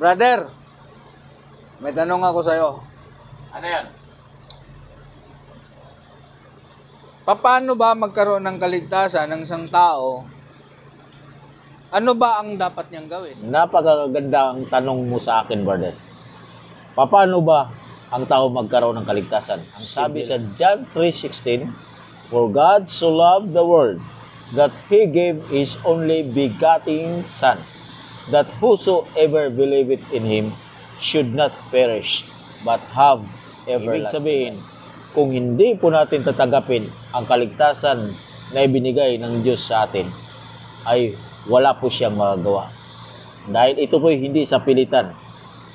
Brother, may tanong ako sa'yo. Ano yan? Paano ba magkaroon ng kaligtasan ng isang tao? Ano ba ang dapat niyang gawin? Napakaganda ang tanong mo sa akin, brother. Paano ba ang tao magkaroon ng kaligtasan? Ang sabi sa John 3:16, "For God so loved the world that He gave His only begotten Son, that whosoever believeth in Him should not perish, but have everlasting life." Ibig sabihin, kung hindi po natin tatanggapin ang kaligtasan na ibinigay ng Diyos sa atin, ay wala po siyang magagawa. Dahil ito po hindi sa pilitan.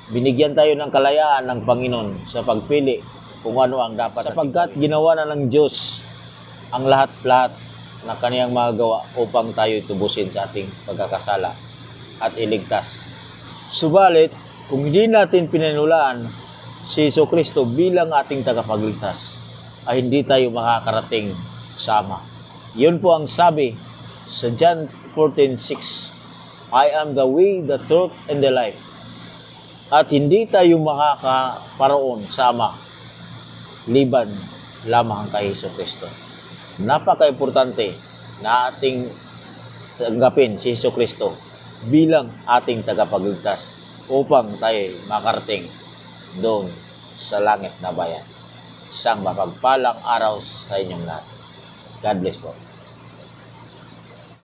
Binigyan tayo ng kalayaan ng Panginoon sa pagpili kung ano ang dapat. Sapagkat ginawa na ng Diyos ang lahat-lahat na kaniyang magagawa upang tayo tubusin sa ating pagkakasala at iligtas. Subalit, kung hindi natin pinanulaan si Jesucristo bilang ating tagapagligtas, ay hindi tayo makakarating sama. Yun po ang sabi sa John 14:6, "I am the way, the truth, and the life." At hindi tayo makakaparoon sama liban lamang kay Jesucristo. Napaka-importante na ating tanggapin si Jesucristo bilang ating tagapagligtas upang tayo makarating doon sa langit na bayan. Isang mapagpalang araw sa inyong lahat. God bless po.